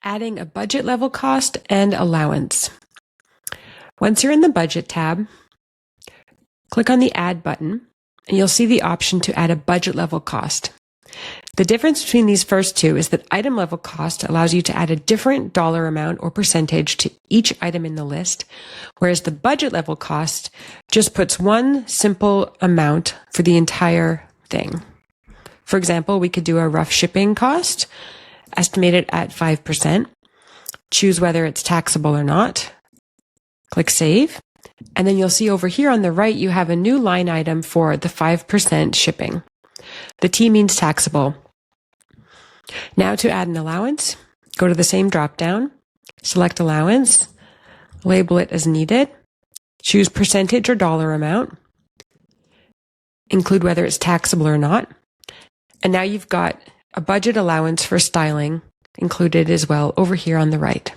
Adding a budget level cost and allowance. Once you're in the Budget tab, click on the Add button, and you'll see the option to add a budget level cost. The difference between these first two is that item level cost allows you to add a different dollar amount or percentage to each item in the list, whereas the budget level cost just puts one simple amount for the entire thing. For example, we could do a rough shipping cost, estimate it at 5%, choose whether it's taxable or not, click Save, and then you'll see over here on the right, you have a new line item for the 5% shipping. The T means taxable. Now to add an allowance, go to the same drop-down, select allowance, label it as needed, choose percentage or dollar amount, include whether it's taxable or not, and now you've got a budget allowance for styling included as well over here on the right.